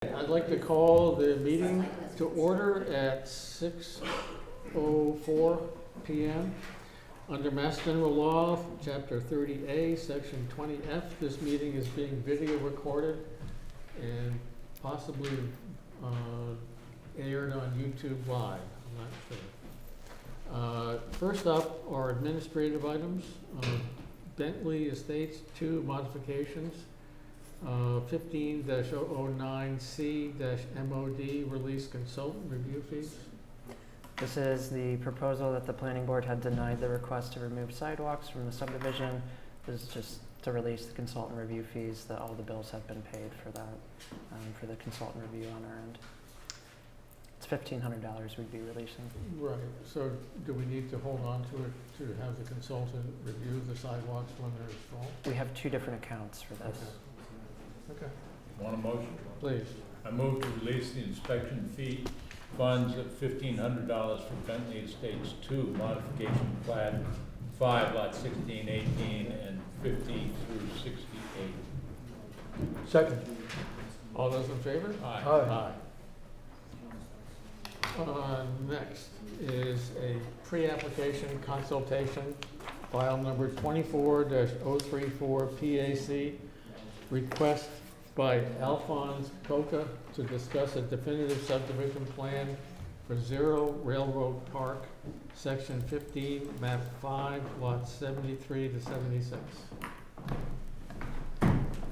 I'd like to call the meeting to order at 6:04 p.m. Under Mass General Law, Chapter 30A, Section 20F, this meeting is being video recorded and possibly aired on YouTube Live. I'm not sure. First up are administrative items. Bentley Estates 2 modifications. 15-009C-MOD release consultant review fees. This is the proposal that the planning board had denied the request to remove sidewalks from the subdivision. This is just to release the consultant review fees, that all the bills have been paid for that, for the consultant review on our end. It's $1,500 we'd be releasing. Right, so do we need to hold on to it to have the consultant review the sidewalks when they're installed? We have two different accounts for this. Okay, Want a motion? please. I move to release the inspection fee funds at $1,500 for Bentley Estates 2 modification plat 5 lot 16, 18, and 50 through 68. Second. All those in favor? Aye. Next is a pre-application consultation, file number 24-034 PAC, request by Alphonse Coca to discuss a definitive subdivision plan for Zero Railroad Park, section 15, map 5, lots 73 to 76.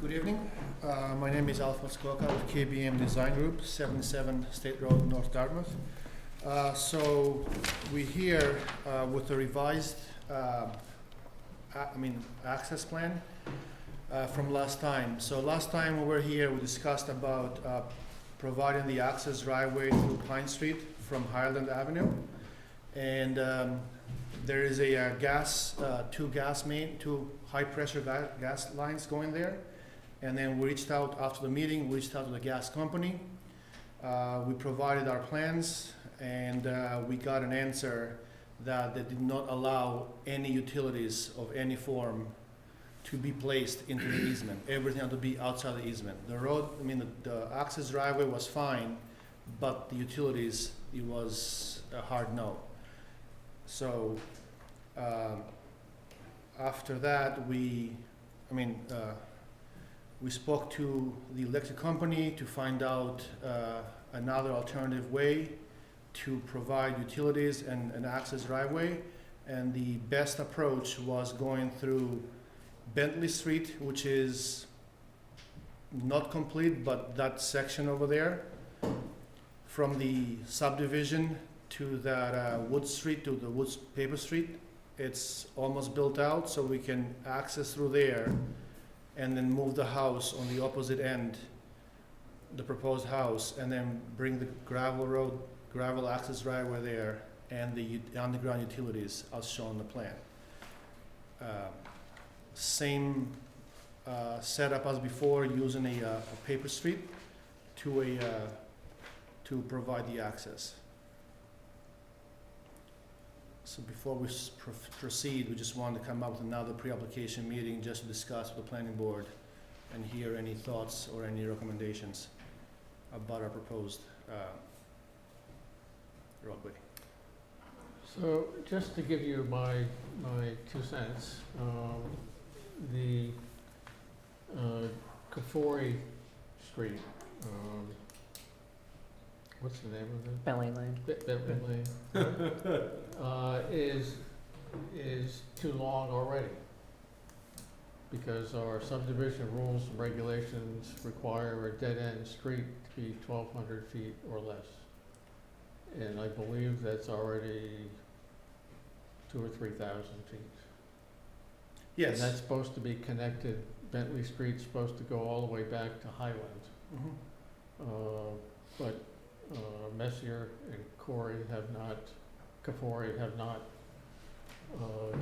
Good evening. My name is Alphonse Coca with KBM Design Group, 77 State Road, North Dartmouth. So we're here with a revised access plan from last time. So last time we were here, we discussed about providing the access driveway through Pine Street from Highland Avenue. And there is a two high pressure gas lines going there. And then we reached out after the meeting, we reached out to the gas company. We provided our plans, and we got an answer that they did not allow any utilities of any form to be placed into the easement. Everything had to be outside the easement. The road, the access driveway was fine, but the utilities, it was a hard no. So after that, we spoke to the electric company to find out another alternative way to provide utilities and an access driveway. And the best approach was going through Bentley Street, which is not complete, but that section over there, from the subdivision to that Wood Street, to the Woods Paper Street, it's almost built out, so we can access through there and then move the house on the opposite end, the proposed house, and then bring the gravel access driveway there, and the underground utilities as shown on the plan. Same setup as before, using a paper street to provide the access. So before we proceed, we just wanted to come up with another pre-application meeting just to discuss with the planning board and hear any thoughts or any recommendations about our proposed roadway. So just to give you my 2 cents, the Kafori Street, what's the name of it? Bentley Lane. Bentley Lane, is too long already, because our subdivision rules and regulations require a dead-end street to be 1,200 feet or less. And I believe that's already 2,000 or 3,000 feet. Yes. And that's supposed to be connected, Bentley Street's supposed to go all the way back to Highland. Mhm. But Messier and Kafori have not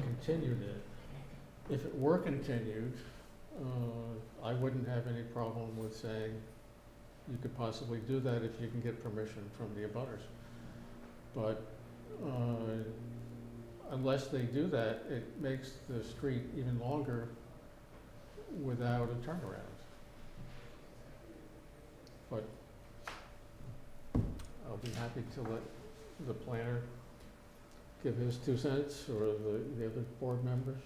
continued it. If it were continued, I wouldn't have any problem with saying you could possibly do that if you can get permission from the abutters. But unless they do that, it makes the street even longer without a turnaround. But be happy to let the planner give his 2 cents, or the other board members.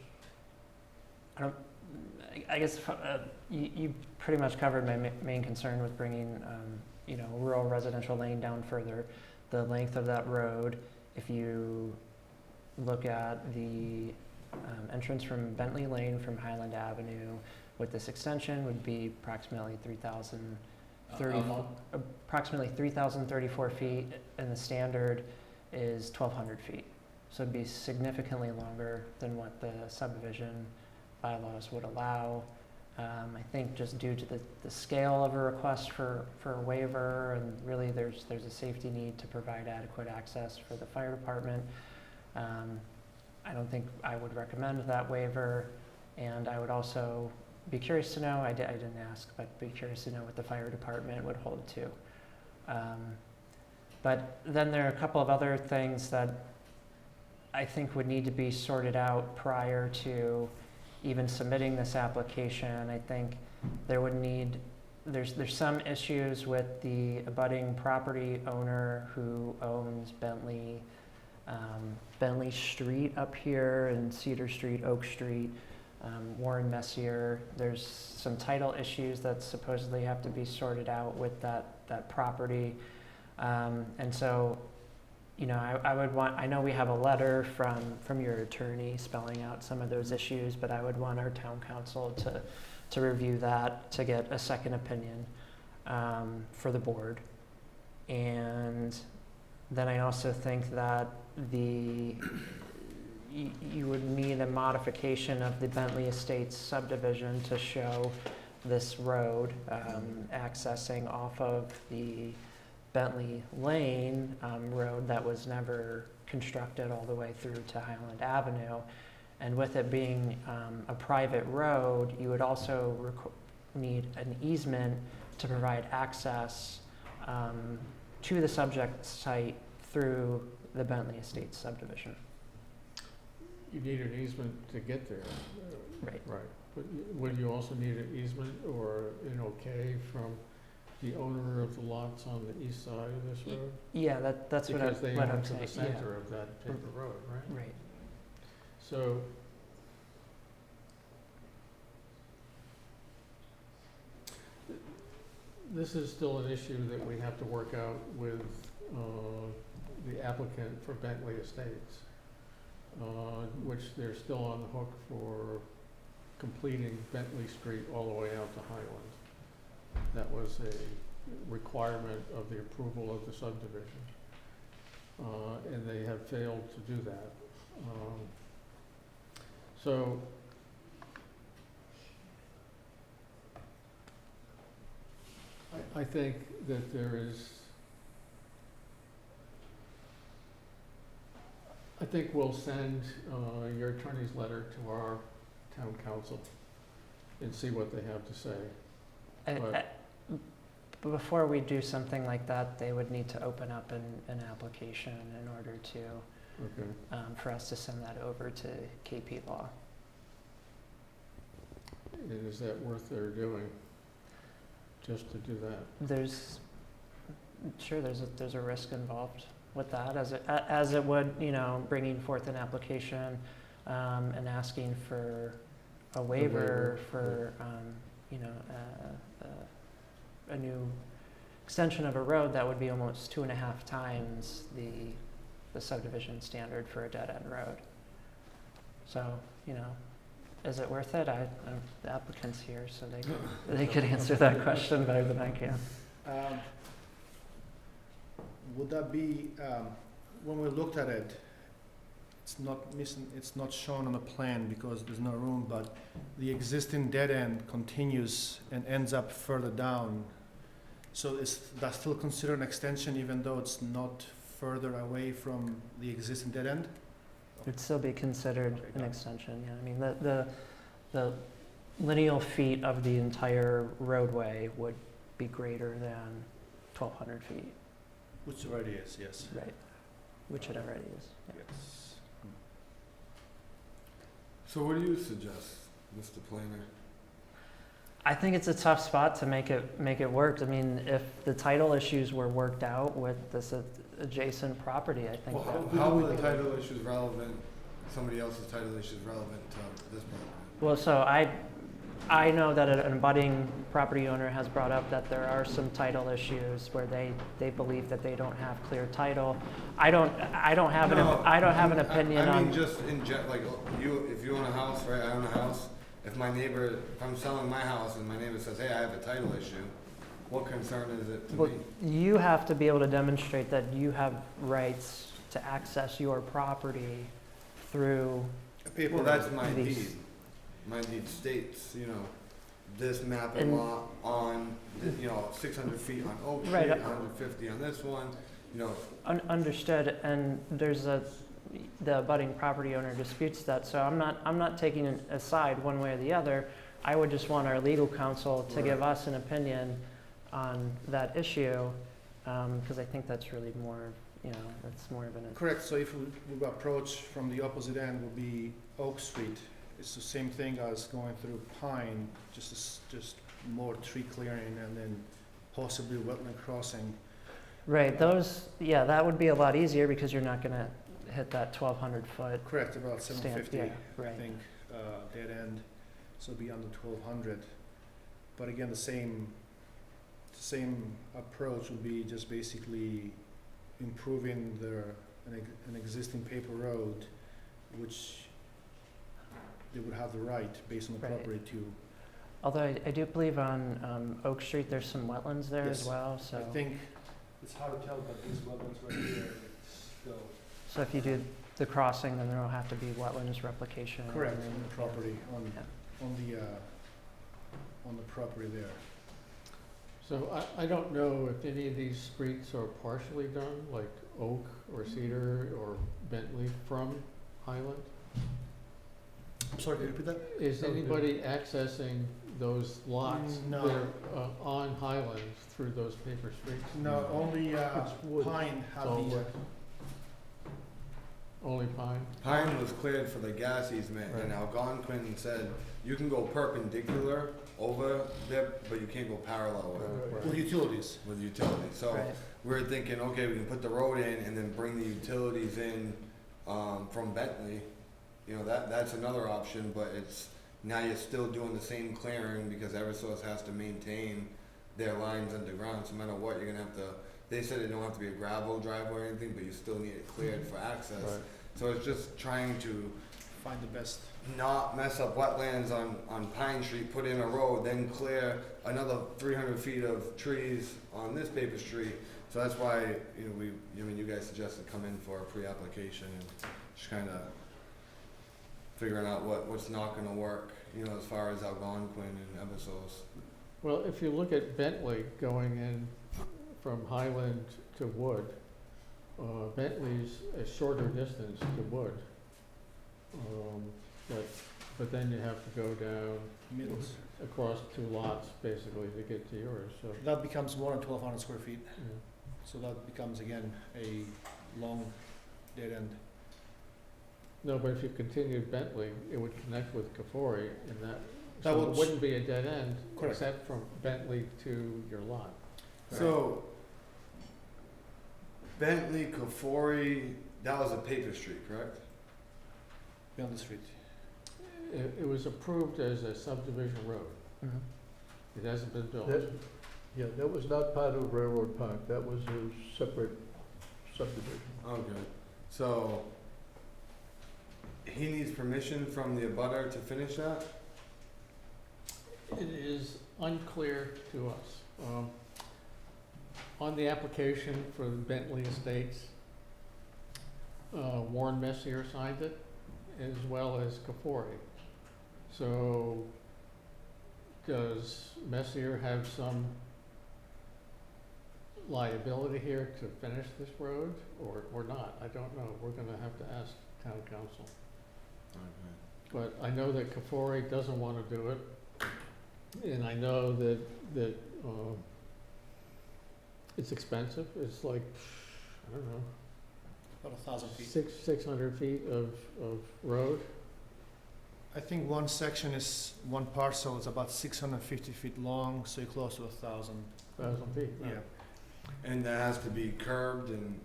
I guess you pretty much covered my main concern with bringing, rural residential lane down further. The length of that road, if you look at the entrance from Bentley Lane from Highland Avenue with this extension would be approximately 3,034 feet, and the standard is 1,200 feet. So it'd be significantly longer than what the subdivision bylaws would allow. I think just due to the scale of a request for a waiver, and really there's a safety need to provide adequate access for the fire department. I don't think I would recommend that waiver, and I would also be curious to know, I didn't ask, but be curious to know what the fire department would hold to. But then there are a couple of other things that I think would need to be sorted out prior to even submitting this application. I think there's some issues with the abutting property owner who owns Bentley Street up here, and Cedar Street, Oak Street, Warren Messier. There's some title issues that supposedly have to be sorted out with that property. And so, I know we have a letter from your attorney spelling out some of those issues, but I would want our town council to review that, to get a second opinion for the board. And then I also think that you would need a modification of the Bentley Estates subdivision to show this road accessing off of the Bentley Lane road that was never constructed all the way through to Highland Avenue. And with it being a private road, you would also need an easement to provide access to the subject site through the Bentley Estates subdivision. You need an easement to get there. Right. Right, but would you also need an easement or an okay from the owner of the lots on the east side of this road? Yeah, that's what Because they I'm own to saying. the center of that paper road, right? Right. So, this is still an issue that we have to work out with the applicant for Bentley Estates, which they're still on the hook for completing Bentley Street all the way out to Highland. That was a requirement of the approval of the subdivision, and they have failed to do that. So, I think that there is, I think we'll send your attorney's letter to our town council and see what they have to say. But before we do something like that, they would need to open up an application in order to, Okay. for us to send that over to KP Law. And is that worth their doing, just to do that? There's a risk involved with that, as it would, bringing forth an application and asking for a waiver for, a new extension of a road that would be almost 2.5 times the subdivision standard for a dead-end road. So, is it worth it? The applicant's here, so they could answer that question better than I can. Would that be, when we looked at it, it's not shown on the plan because there's no room, but the existing dead end continues and ends up further down. So is that still considered an extension even though it's not further away from the existing dead end? It'd still be considered Okay, an got it. extension, yeah. I mean, the lineal feet of the entire roadway would be greater than 1,200 feet, Which already is, yes. right? Which it already is. Yeah. Yes. So what do you suggest, Mr. Planner? I think it's a tough spot to make it work. I mean, if the title issues were worked out with this adjacent property, I think Well, that how are the title issues relevant, somebody else's title issues relevant to this property? Well, so I know that an abutting property owner has brought up that there are some title issues where they believe that they don't have clear title. I don't have an opinion I mean, on. just like, if you own a house, right, I own a house, if I'm selling my house and my neighbor says, hey, I have a title issue, what concern is it to Well, me? you have to be able to demonstrate that you have rights to access your property through. Well, that's my These- deed. My deed states, this map And- and lot on, 600 feet on Oak Street, Right, 150 on this one, Understood, and the abutting property owner disputes that, so I'm not taking it aside one way or the other. I would just want our legal counsel to give us an opinion on that issue, because I think that's really more, that's more of an. Correct, so if we approach from the opposite end would be Oak Street. It's the same thing as going through Pine, just more tree clearing and then possibly wetland crossing. Right, that would be a lot easier because you're not gonna hit that 1,200 foot Correct, about stamp, 750, yeah, I right. think, dead end, so it'd be under 1,200. But again, the same approach would be just basically improving an existing paper road, which they would have the right, based on the Right. property, to. Although I do believe on Oak Street, there's some wetlands there as Yes. well, so. I think, it's hard to tell, but these wetlands right here, it's still. So if you do the crossing, then there'll have to be wetlands replication. Correct, and then- on the property, Yeah. on the property there. So I don't know if any of these streets are partially done, like Oak or Cedar or Bentley from Highland. I'm sorry, can you repeat that? Is anybody accessing those lots No. that are on Highland through those paper streets? No, only wood. Pine It's had all the, wood. Only Pine? Pine was cleared for the gas easement, and Right. Algonquin said, you can go perpendicular over there, but you can't go parallel with utilities. with utilities. So Right. we're thinking, okay, we can put the road in and then bring the utilities in, from Bentley. That's another option, but now you're still doing the same clearing because Eversource has to maintain their lines underground, so no matter what, you're gonna have to, they said it don't have to be a gravel driveway or anything, but you still need it cleared for access. Right. So it's just trying to Find the best. not mess up wetlands on Pine Street, put in a road, then clear another 300 feet of trees on this paper street. So that's why, you guys suggested come in for a pre-application and just kind of figuring out what's not gonna work, as far as Algonquin and Eversource. Well, if you look at Bentley going in from Highland to Wood, Bentley's a shorter distance to Wood. But then you have to go down Middles. across two lots basically to get to yours, so. That becomes more than 1,200 square feet, yeah. so that becomes again a long dead end. No, but if you continued Bentley, it would connect with Kafori and That so would- it wouldn't be a dead end Correct. except from Bentley to your lot. So Bentley, Kafori, that was a paper street, correct? Beyond the street. It was approved as a subdivision road. Mhm. It hasn't been built. Yeah, that was not part of Railroad Park, that was a separate subdivision. Okay, so he needs permission from the abutter to finish that? It is unclear to us. On the application for the Bentley Estates, Warren Messier signed it, as well as Kafori. So, does Messier have some liability here to finish this road, or not? I don't know. We're gonna have to ask town council. Okay. But I know that Kafori doesn't wanna do it, and I know that it's expensive. It's like, I don't know, About 1,000 feet. 600 feet of road. I think one section is, one parcel is about 650 feet long, so you're close to 1,000. 1,000 feet, right? Yeah. And that has to be curbed and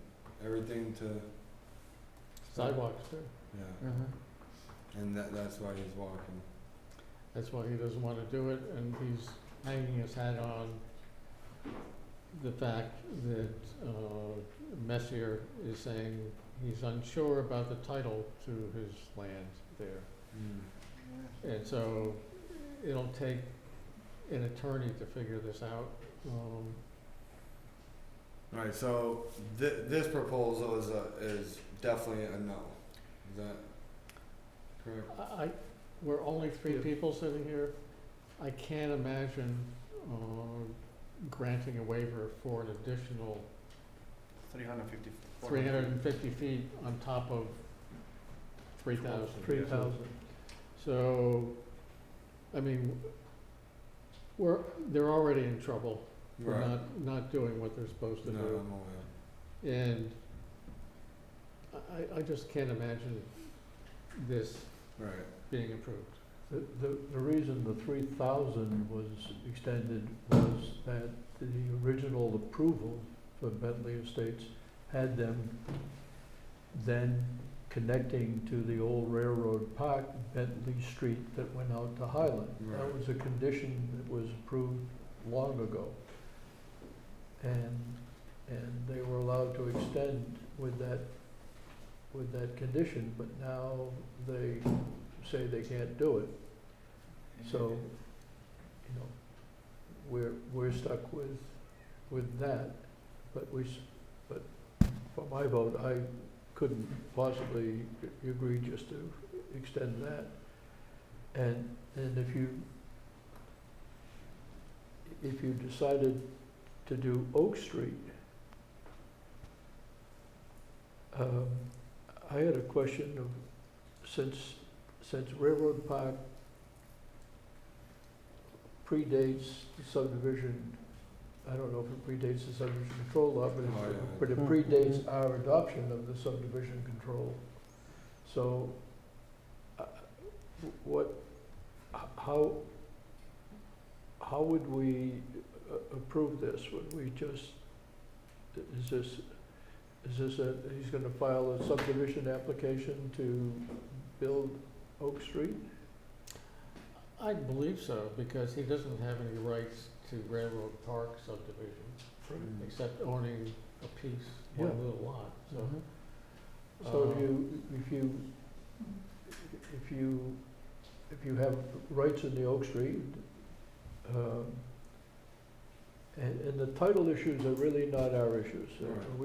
everything to, Sidewalks too. yeah, Mhm. and that's why he's walking. That's why he doesn't wanna do it, and he's hanging his hat on the fact that, Messier is saying he's unsure about the title to his land there. And so it'll take an attorney to figure this out. Right, so this proposal is definitely a no, is that correct? We're only three Yeah. people sitting here. I can't imagine, granting a waiver for an additional 350. 350 feet on top of 3,000. 3,000. So, I mean, they're already in trouble for Right. not doing what they're supposed to No, do. I'm aware. And I just can't imagine this Right, being approved. The reason the 3,000 was extended was that the original approval for Bentley Estates had them then connecting to the old railroad park, Bentley Street that went out to Highland. That Right. was a condition that was approved long ago. And they were allowed to extend with that condition, but now they say they can't do it. So, you know, we're stuck with that, but but for my vote, I couldn't possibly agree just to extend that. And if you decided to do Oak Street, I had a question of, since Railroad Park predates the subdivision, I don't know if it predates the subdivision control law, Oh, yeah. but it predates our adoption of the subdivision control. So, how would we approve this? Would we just, is this he's gonna file a subdivision application to build Oak Street? I believe so, because he doesn't have any rights to Railroad Park subdivision, except owning a piece, one Yeah. little lot, so. Mhm. So if you have rights in the Oak Street, and the title issues are really not our issues. Right.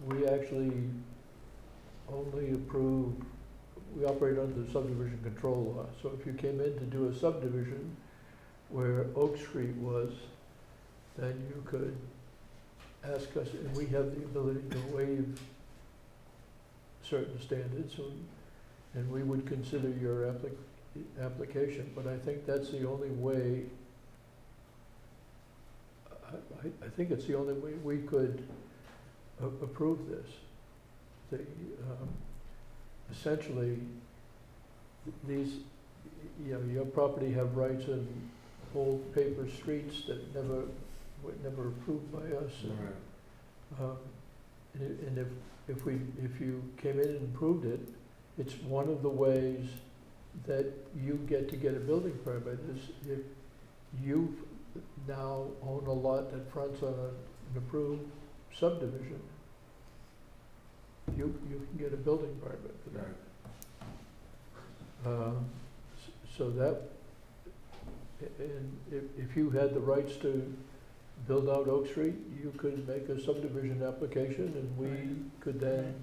We actually only approve, we operate under the subdivision control law. So if you came in to do a subdivision where Oak Street was, then you could ask us, and we have the ability to waive certain standards, and we would consider your application, but I think that's the only way, I think it's the only way we could approve this. Essentially, these, your property have rights in old paper streets that were never approved by us. Right. And if you came in and approved it, it's one of the ways that you get to get a building permit is if you now own a lot that fronts on an approved subdivision, you can get a building permit for that. Right. So that, and if you had the rights to build out Oak Street, you could make a subdivision application and we could then,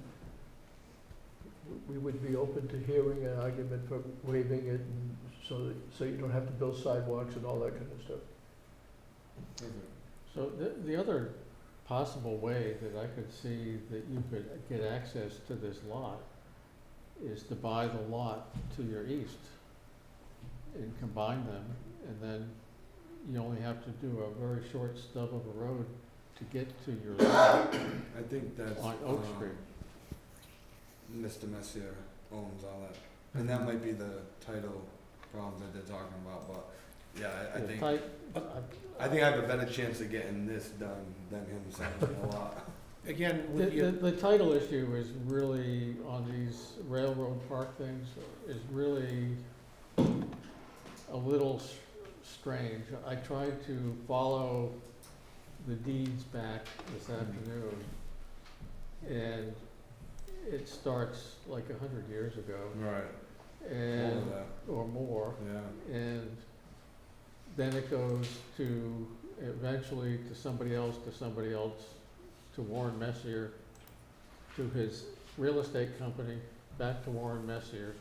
we would be open to hearing an argument for waiving it and so you don't have to build sidewalks and all that kind of stuff. Perfect. So the other possible way that I could see that you could get access to this lot is to buy the lot to your east and combine them, and then you only have to do a very short stub of a road to get to your lot I think that's. on Oak Street. Mr. Messier owns all that. And that might be the title problems that they're talking about, but, yeah, I The think, type- I think I have a better chance of getting this done than him signing a lot. Again, The, with your, the title issue is really, on these railroad park things, is really a little strange. I tried to follow the deeds back this afternoon, and it starts like 100 years ago, Right. All and, of that, or more, yeah. and then it goes to, eventually to somebody else, to Warren Messier, to his real estate company, back to Warren Messier.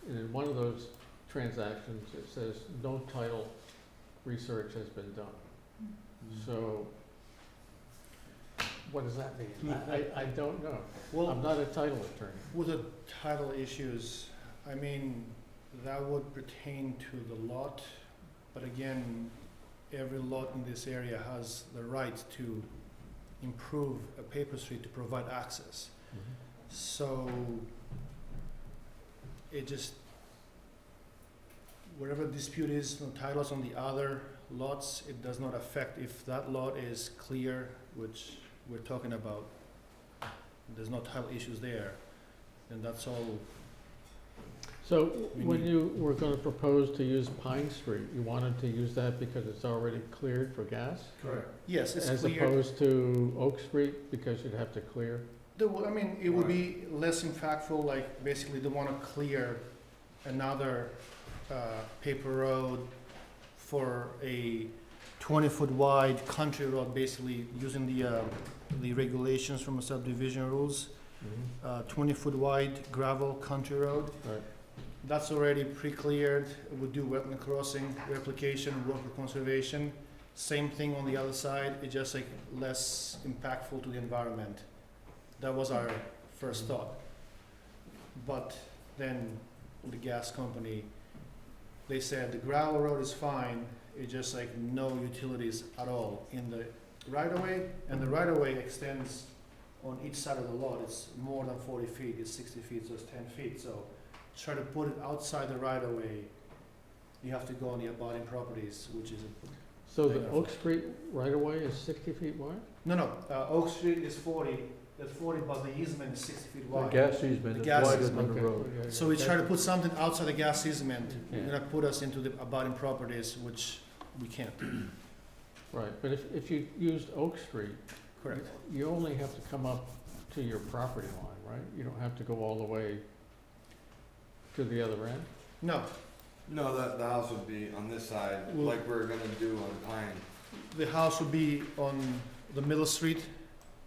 And in one of those transactions, it says, no title research has been done. So, what does that mean? I don't know. I'm well, not a title attorney. with the title issues, I mean, that would pertain to the lot, but again, every lot in this area has the right to improve a paper street to provide access. So it just, whatever dispute is, on titles on the other lots, it does not affect if that lot is clear, which we're talking about. There's no title issues there, then that's all. So, We when need- you were gonna propose to use Pine Street, you wanted to use that because it's already cleared for gas? Correct. Yes, it's As clear. opposed to Oak Street, because you'd have to clear? I mean, it would be less impactful, like basically they wanna clear another, paper road for a 20-foot wide country road, basically using the regulations from the subdivision rules. 20-foot wide gravel country road. Right. That's already pre-cleared. We do wetland crossing, replication, work for conservation. Same thing on the other side, it's just like less impactful to the environment. That was our first thought. But then the gas company, they said the gravel road is fine, it's just like no utilities at all in the right of way, and the right of way extends on each side of the lot, it's more than 40 feet, it's 60 feet, so it's 10 feet, so try to put it outside the right of way, you have to go on the abutting properties, which is, So Big the enough. Oak Street right-of-way is 60 feet wide? no, Oak Street is 40, that's 40, but the easement is 60 feet The wide. gas easement The is gas wider easement, than the road. Okay, So we try to put something outside the gas easement, Yeah. you're gonna put us into the abutting properties, which we can't. Right, but if you used Oak Street, Correct. you only have to come up to your property line, right? You don't have to go all the way to the other end? No, No, the house would be on this side, Well- like we're gonna do on Pine. the house will be on the middle street.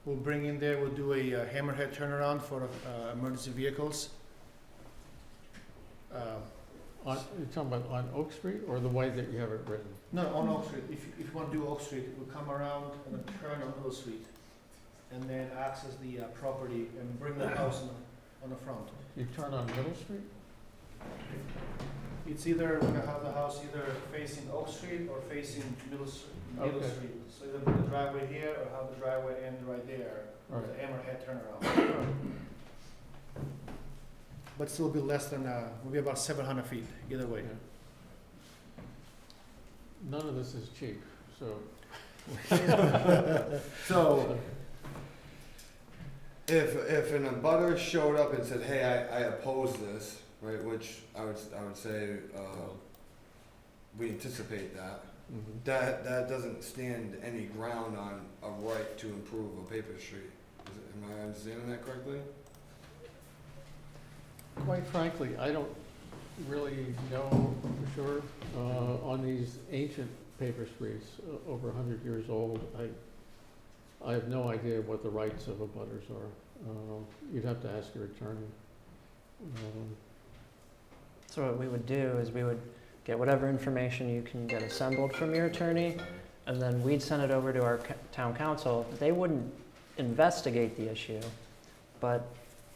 We'll bring in there, we'll do a hammerhead turnaround for emergency vehicles. You're talking about on Oak Street, or the way that you have it written? No, on Oak Street. If you want to do Oak Street, we'll come around and then turn on Middle Street, and then access the property and bring the house on the front. You turn on Middle Street? It's either, we're gonna have the house either facing Oak Street or facing Middle Okay. Street. So either put the driveway here or have the driveway end right there, All with right. the hammerhead turnaround. But still be less than, will be about 700 feet either way. Yeah. None of this is cheap, so. So, if an abutter showed up and said, hey, I oppose this, right, which I would say, we anticipate that, Mhm. that doesn't stand any ground on a right to improve a paper street. Am I understanding that correctly? Quite frankly, I don't really know for sure. On these ancient paper streets, over 100 years old, I have no idea what the rights of abutters are. You'd have to ask your attorney. So what we would do is we would get whatever information you can get assembled from your attorney, and then we'd send it over to our town council. They wouldn't investigate the issue, but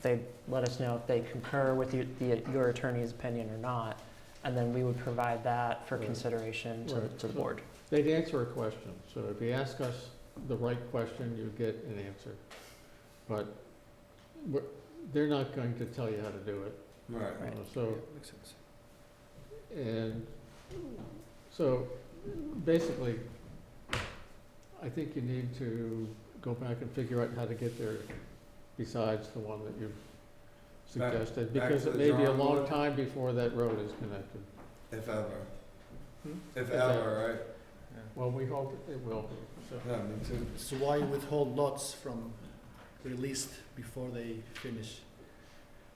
they'd let us know if they concur with your attorney's opinion or not, and then we would provide that for Right. consideration to Right. the board. They'd answer a question, so if you ask us the right question, you get an answer. But they're not going to tell you how to do it. Right. Right. So, Makes sense. and so basically, I think you need to go back and figure out how to get there besides the one that you've suggested, back because to it the may be a drawing long board? time before that road is connected. If ever. Hmm? If If ever, right? Well, we hope it will be, so. Yeah, me too. So why withhold lots from released before they finish?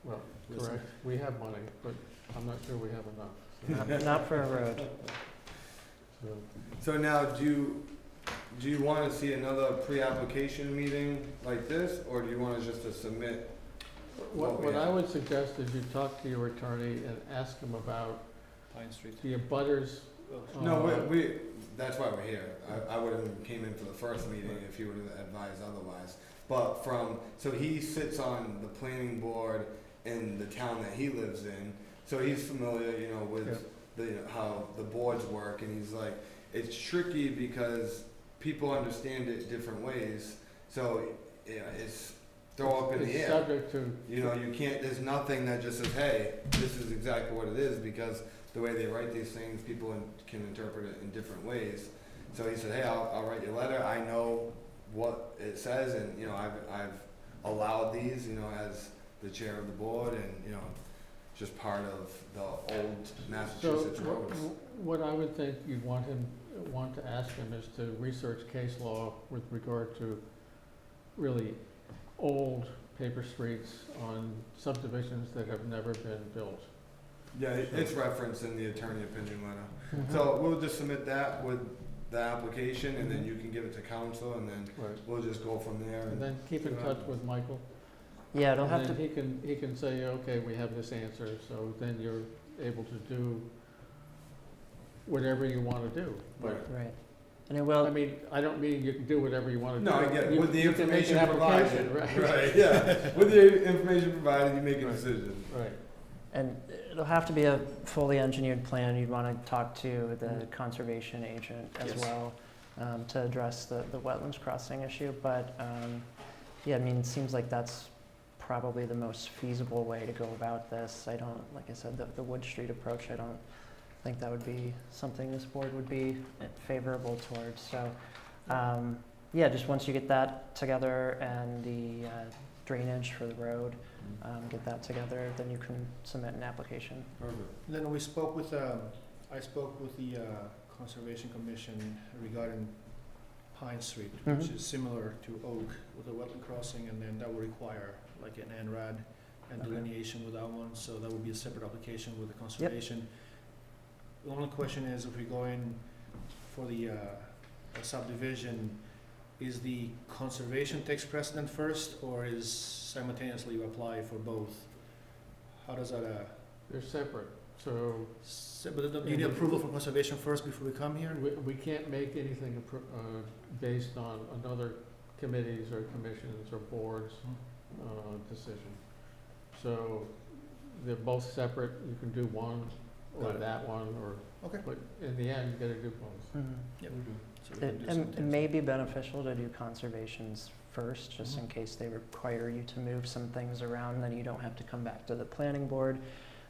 Well, Listen. correct, we have money, but I'm not sure we have enough. Not for a road. So, So now, do you wanna see another pre-application meeting like this, or do you want us just to submit? What I would suggest is you talk to your attorney and ask him about Pine Street. the abutters. No, that's why we're here. I would've came in for the first meeting if he would've advised otherwise. But so he sits on the planning board in the town that he lives in, so he's familiar, you know, with how the boards work, and he's like, it's tricky because people understand it different ways, so, you know, it's throw up in the It's air. subject to. You know, you can't, there's nothing that just says, hey, this is exactly what it is, because the way they write these things, people can interpret it in different ways. So he said, hey, I'll write you a letter, I know what it says, and, you know, I've allowed these, you know, as the chair of the board, and, you know, just part of the old Massachusetts So, roads. what I would think you'd want to ask him is to research case law with regard to really old paper streets on subdivisions that have never been built. Yeah, it's referenced in the attorney opinion letter. Mm-hmm. So we'll just submit that with the application, and then you can give it to council, and then Right, we'll just go from there. and then keep in touch with Michael. Yeah, it'll have And to, then he can say, okay, we have this answer, so then you're able to do whatever you wanna do. But, right. And it I will, mean, I don't mean you can do whatever you wanna do. No, I get it. You- With the you can make an information application, provided. Right, Right, yeah. With the information provided, you make a Right. decision. right. and it'll have to be a fully engineered plan. You'd want to talk to the conservation agent as Yes. well to address the wetlands crossing issue. But yeah, I mean, it seems like that's probably the most feasible way to go about this. I don't, like I said, the Wood Street approach, I don't think that would be something this board would be favorable towards. So yeah, just once you get that together and the drainage for the road, get that together, then you can submit an application. Perfect. Then we spoke with, I spoke with the Conservation Commission regarding Pine Street, which Mhm. is similar to Oak with a wetland crossing, and then that would require like an NRAD and Okay. delineation with that one, so that would be a separate application with the conservation. The only question is, if we're going for the subdivision, is the conservation takes precedent first, or is simultaneously you apply for both? How does that, They're separate, so but you need approval from conservation first before we come here? we can't make anything based on another committees or commissions or boards' decision. So they're both separate, you can do one or Got it. that one, or, Okay. but in the end, you gotta do both. Yep. So we It, can do it something. may be beneficial to do conservations first, just in Mhm. case they require you to move some things around, then you don't have to come back to the planning board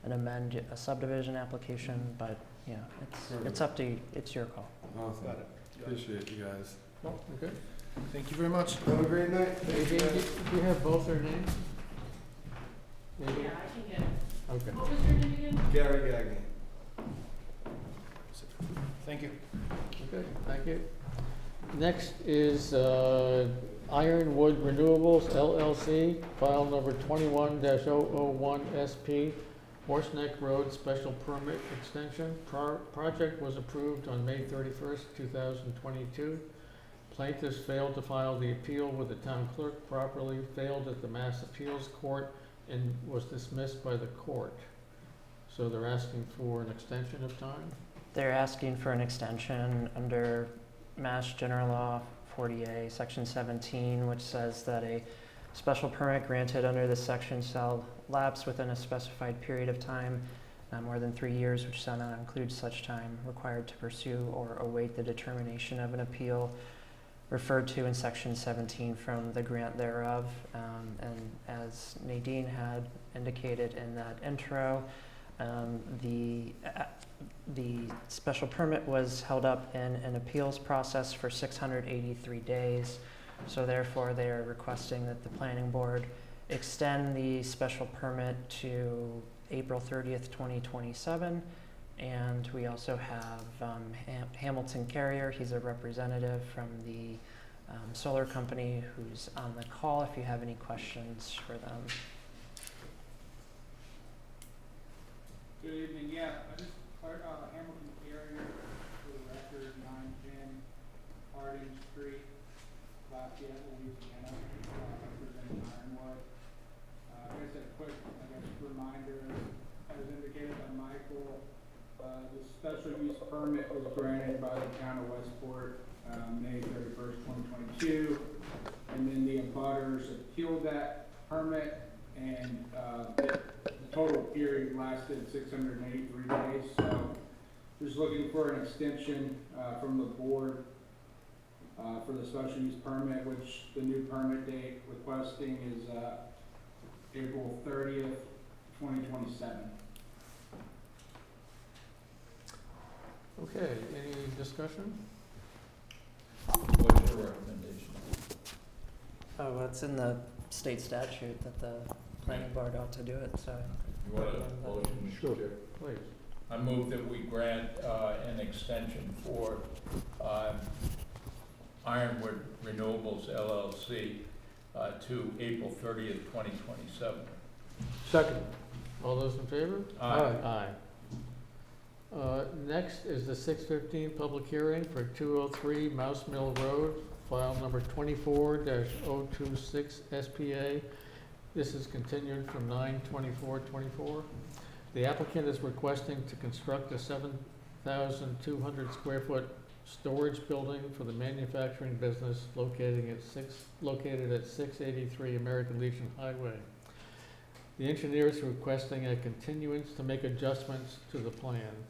and amend a subdivision application, but, yeah, it's up to you, it's your call. Awesome. Got it. Appreciate you guys. Oh, okay. Thank you very much. Have a great night. Hey, Thank you Jane, guys. do you have both their names? Maybe? Yeah, I can get it. Okay. What was your name again? Gary Gagnon. Thank you. Okay, thank you. Next is Ironwood Renewables LLC, file number 21-001 SP, Horseneck Road Special Permit Extension. Project was approved on May 31st, 2022. Plaintiffs failed to file the appeal with the town clerk properly, failed at the Mass Appeals Court, and was dismissed by the court. So they're asking for an extension of time? They're asking for an extension under Mass General Law 40A, Section 17, which says that a special permit granted under this section shall lapse within a specified period of time, not more than 3 years, which shall not include such time required to pursue or await the determination of an appeal. referred to in section 17 from the grant thereof. And as Nadine had indicated in that intro, the special permit was held up in an appeals process for 683 days. So therefore, they are requesting that the planning board extend the special permit to April 30th, 2027. And we also have Hamilton Carrier. He's a representative from the solar company who's on the call if you have any questions for them. Good evening, yeah, I just, Hamilton Carrier, for the record, 910 Harding Street, Lafayette, Louisiana, representing Ironwood. I guess a quick, reminder, as indicated by Michael, the special use permit was granted by the town of Westport, May 31st, 2022, and then the abutters appealed that permit, and the total period lasted 683 days. So just looking for an extension from the board for the special use permit, which the new permit date requesting is April 30th, 2027. Okay, any discussion? What's your recommendation? Oh, well, it's in the state statute that the planning board ought to do it, so. You want a motion, Mr. Sure. Chair? Please. I move that we grant an extension for Ironwood Renewables LLC to April 30th, 2027. Second. All those in favor? Aye. Aye. Next is the 6:15 public hearing for 203 Mouse Mill Road, file number 24-026 SPA. This is continued from 9/24/24. The applicant is requesting to construct a 7,200 square foot storage building for the manufacturing business located at 683 American Legion Highway. The engineer is requesting a continuance to make adjustments to the plan.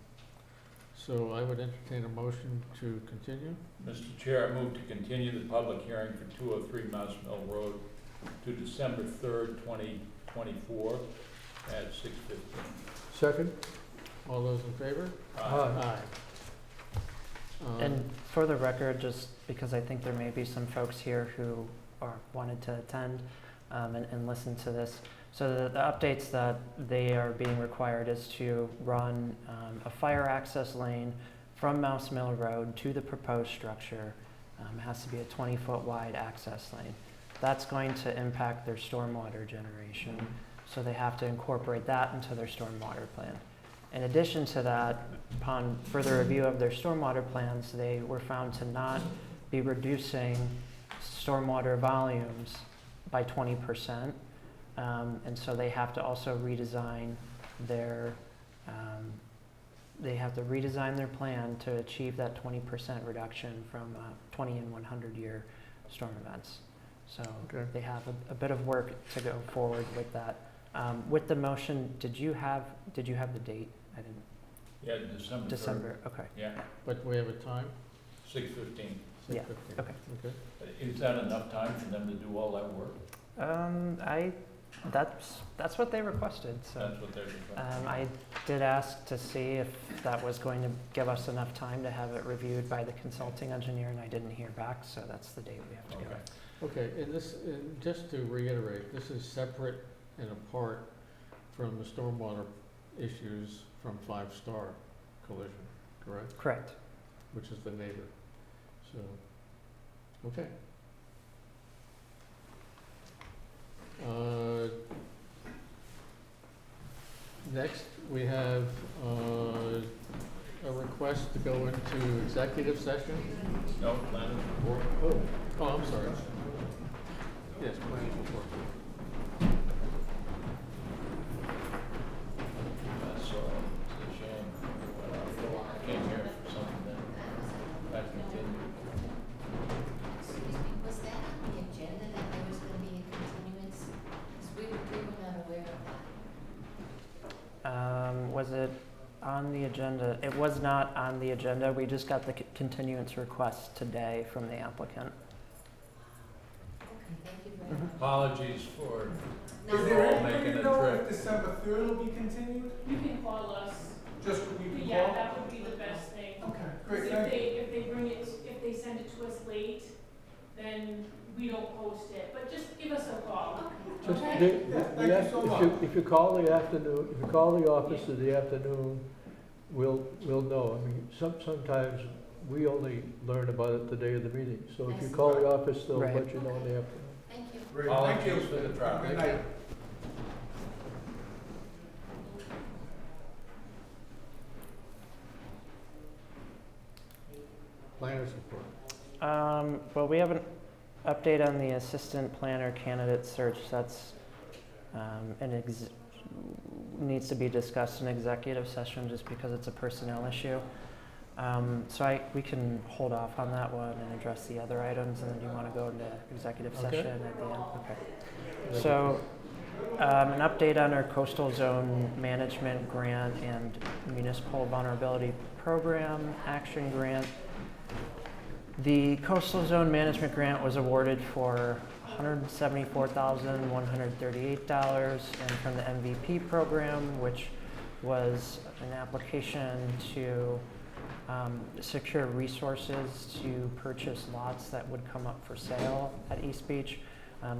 So I would entertain a motion to continue. Mr. Chair, I move to continue the public hearing for 203 Mouse Mill Road to December 3rd, 2024 at 6:15. Second. All those in favor? Aye. And for the record, just because I think there may be some folks here who wanted to attend and listen to this. So the updates that they are being required is to run a fire access lane from Mouse Mill Road to the proposed structure. It has to be a 20-foot wide access lane. That's going to impact their stormwater generation, so they have to incorporate that into their stormwater plan. In addition to that, upon further review of their stormwater plans, they were found to not be reducing stormwater volumes by 20%. And so they have to also redesign their plan to achieve that 20% reduction from 20 and 100 year storm events. So Okay. they have a bit of work to go forward with that. With the motion, did you have the date? I didn't. Yeah, December 3rd. December. Okay. Yeah, But we have a time? 6:15. Yeah, 6:15. okay. Okay. Is that enough time for them to do all that work? That's what they requested. So. That's what they're requesting. I did ask to see if that was going to give us enough time to have it reviewed by the consulting engineer, and I didn't hear back, so that's the date we have to go. Okay. Okay, and just to reiterate, this is separate and apart from the stormwater issues from Five Star Collision, correct? Correct. Which is the neighbor. So, okay. Next, we have a request to go into executive session. No, planning board. Oh, I'm sorry. Yes, planning report. That's it's a shame. Came here for something that continued. Excuse me, was that on the agenda that there was gonna be a continuance? Because we were not aware of that. Was it on the agenda. It was not on the agenda. We just got the continuance request today from the applicant. Okay, thank you very much. Apologies for No, Is there any way to know if December third will be continued? You can call us. Just, you can Yeah, call? that would be the best thing. Okay, 'Cause great, if thank you. if they send it to us late, then we don't post it, but just give us a call. Just, Okay. Thank you so much. if you call the afternoon, if you call the office in the afternoon, we'll know. I mean, sometimes we only learn about it the day of the meeting. So if you Yes. call the office, they'll Right. let you know in the afternoon. Thank you. Great, thank you. Apologies for the trouble. Good night. Planners report. Well, we have an update on the assistant planner candidate search. That's needs to be discussed in executive session just because it's a personnel issue. We can hold off on that one and address the other items, and then you want to go into executive Okay. session at the end? Okay. So, an update on our coastal zone management grant and municipal vulnerability program action grant. The coastal zone management grant was awarded for $174,138, and from the MVP program, which was an application to secure resources to purchase lots that would come up for sale at East Beach.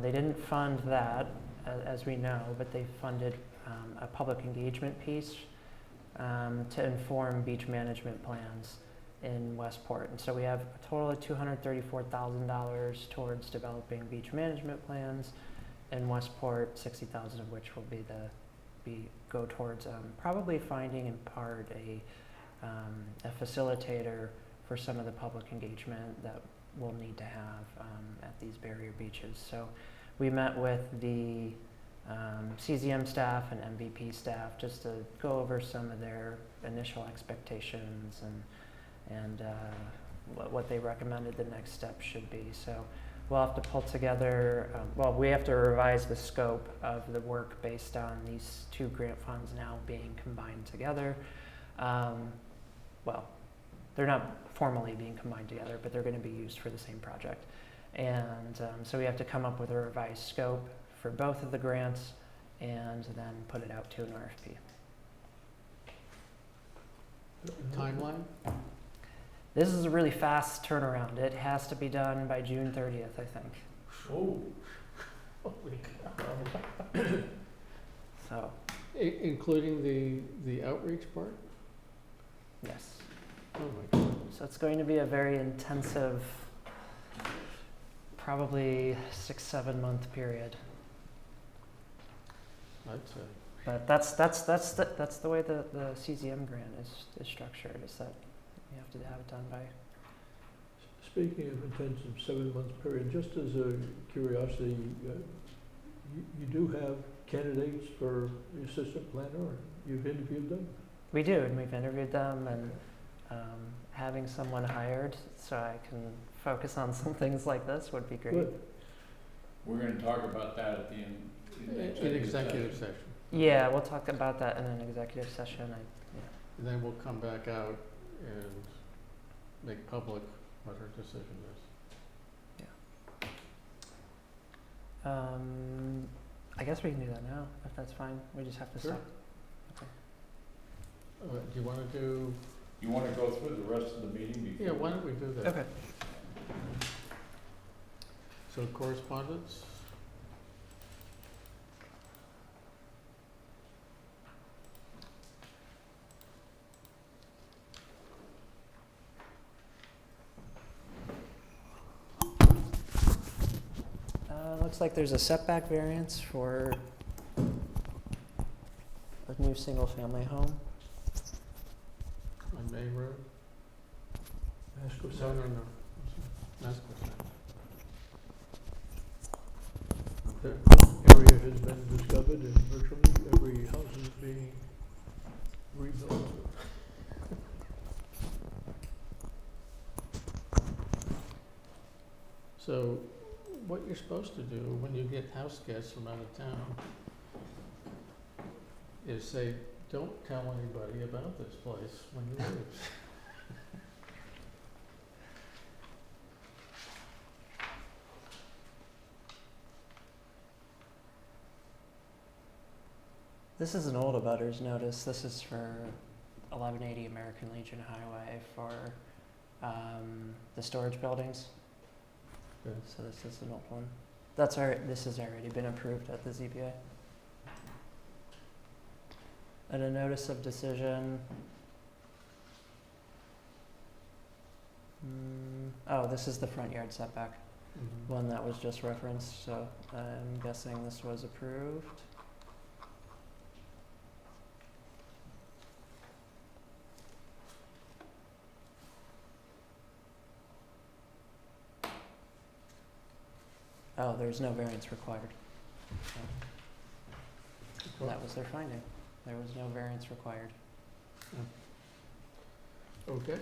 They didn't fund that, as we know, but they funded a public engagement piece to inform beach management plans in Westport. And so we have a total of $234,000 towards developing beach management plans in Westport, 60,000 of which will go towards probably finding in part a facilitator for some of the public engagement that we'll need to have at these barrier beaches. So we met with the CZM staff and MVP staff just to go over some of their initial expectations and what they recommended the next step should be. So we'll have to pull together, we have to revise the scope of the work based on these two grant funds now being combined together. They're not formally being combined together, but they're going to be used for the same project. And so we have to come up with a revised scope for both of the grants and then put it out to an RFP. Timeline? This is a really fast turnaround. It has to be done by June 30th, I think. Oh, Holy cow. So, Including the outreach part? yes. Oh my God. So it's going to be a very intensive, probably 6-7 month period. I'd say. But that's the way the CZM grant is structured. Is that you have to have it done by. Speaking of intensive 7 month period, just as a curiosity, you do have candidates for the assistant planner, or you've interviewed them? We do, and we've interviewed them, and having someone hired so I can focus on some things like this would be great. Good. we're gonna talk about that at the end. In executive session. Yeah, we'll talk about that in an executive session. And then we'll come back out and make public what our decision is. I guess we can do that now, if that's fine. We just have to Sure. stop. Do you want to do, You wanna go through the rest of the meeting before? yeah, why don't we do that? Okay. So correspondence? Looks like there's a setback variance for a new single-family home. On May Road? Ask us. No. Mascot. The area has been discovered and virtually every house is being rebuilt. So what you're supposed to do when you get house guests from out of town is say, Don't tell anybody about this place when you leave. This is an old abutters notice. This is for 1180 American Legion Highway for the storage buildings. Good. So this is an old one. This has already been approved at the ZBA. And a notice of decision. Oh, this is the front yard setback, one that was just referenced, so I'm guessing this was approved. Oh, there's no variance required. So that was their finding. There was no variance required. Okay.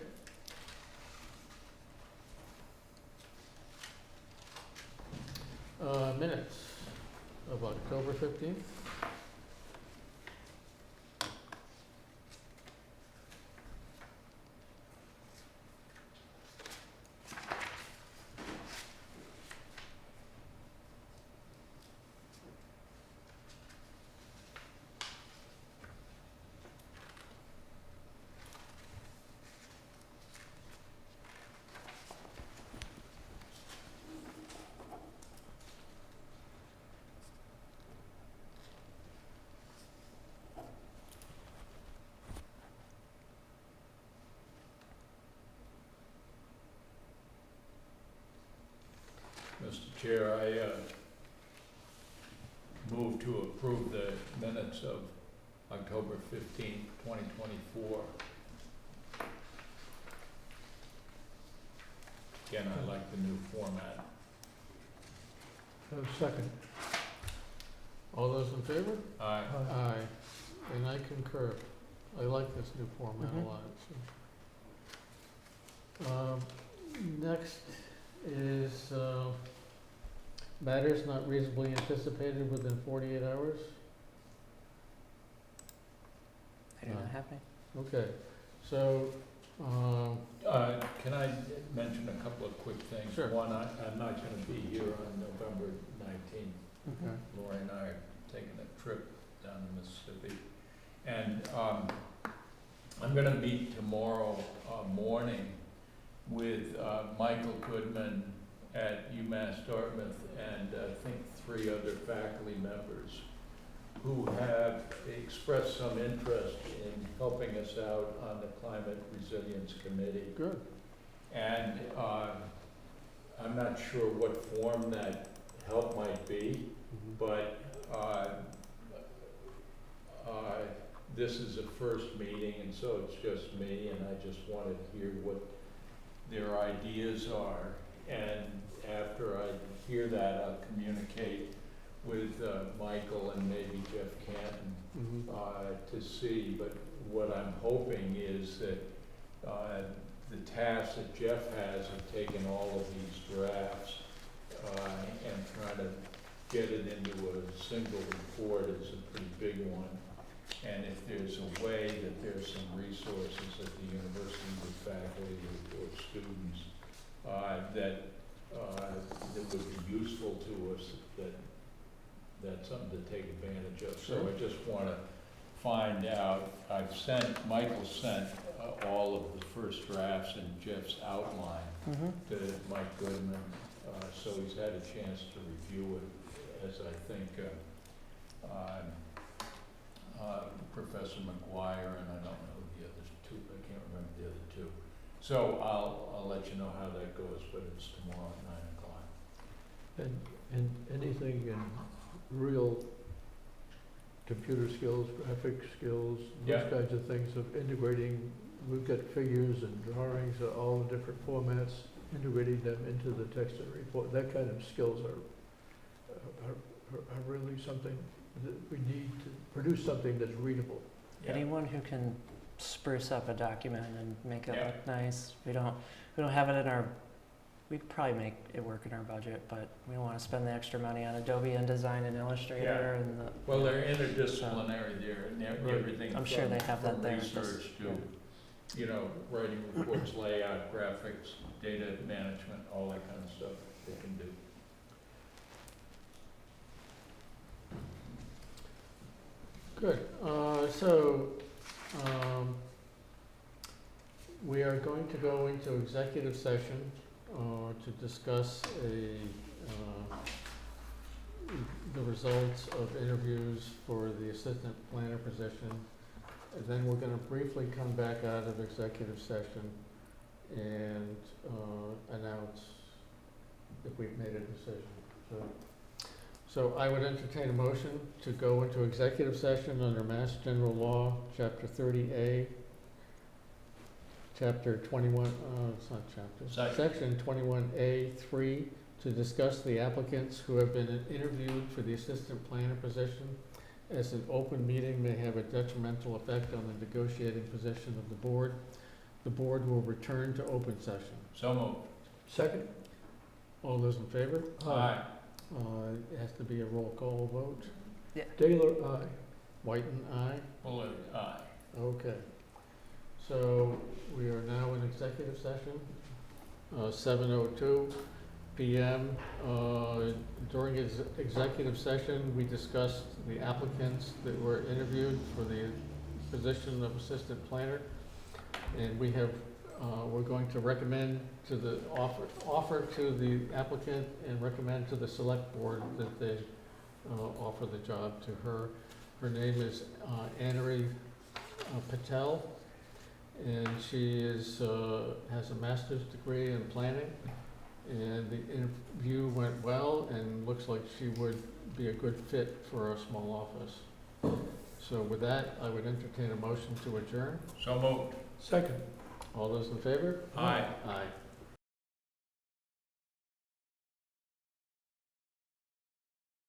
Minutes of October 15th. Mr. Chair, I move to approve the minutes of October 15th, 2024. Again, I like the new format. Second. All those in favor? Aye. Aye. And I concur. I like this new format a Mhm. lot. So. Next is matters not reasonably anticipated within 48 hours. They do not have any. Okay, so, Can I mention a couple of quick things? Sure. One, I'm not gonna be here on November 19th. okay. Lori and I are taking a trip down to Mississippi. And I'm gonna meet tomorrow morning with Michael Goodman at UMass Dartmouth and I think 3 other faculty members who have expressed some interest in helping us out on the Climate Resilience Committee. Good. And I'm not sure what form that help might be, but this is a first meeting, and so it's just me, and I just want to hear what their ideas are. And after I hear that, I'll communicate with Michael and maybe Jeff Canton to see. But what I'm hoping is that the task that Jeff has of taking all of these drafts and trying to get it into a single report is a pretty big one. And if there's a way that there's some resources at the university with faculty or students that would be useful to us, that's something to take advantage of. So I just want to find out. Michael sent all of the first drafts and Jeff's outline to Mike Goodman, so he's had a chance to review it, as I think Professor McGuire and I don't know the other two, I can't remember the other two. So I'll let you know how that goes, but it's tomorrow at 9 o'clock. And anything in real computer skills, graphic skills, Yeah. those kinds of things of integrating, we've got figures and drawings, all the different formats, integrating them into the text of the report, that kind of skills are really something that we need to produce something that's readable. Yeah. Anyone who can spruce up a document and make it Yeah. look nice. We don't have it in our we'd probably make it work in our budget, but we don't wanna spend the extra money on Adobe InDesign and Illustrator Yeah. and the. Well, they're interdisciplinary there, and Right. everything I'm sure from- they have that from there. research to, you know, writing reports, layout, graphics, data management, all that kind of stuff they can do. Good, we are going to go into executive session, to discuss the results of interviews for the assistant planner position. And then we're gonna briefly come back out of executive session and, announce if we've made a decision, So I would entertain a motion to go into executive session under Mass General Law, Chapter 30A, Chapter 21, it's not chapter, Section 21A3, to discuss the applicants who have been interviewed for the assistant planner position, as an open meeting may have a detrimental effect on the negotiating position of the board. The board will return to open session. So moved. Second? All those in favor? Aye. It has to be a roll call vote. Taylor, aye. Whiten, aye. Bullard, aye. Okay. So we are now in executive session, 7:02 PM. During executive session, we discussed the applicants that were interviewed for the position of assistant planner. And we have, we're going to recommend to the, offer to the applicant and recommend to the select board that they offer the job to her. Her name is Anari Patel, and she has a master's degree in planning. And the interview went well, and looks like she would be a good fit for our small office. So with that, I would entertain a motion to adjourn. So moved. Second. All those in favor? Aye. Aye.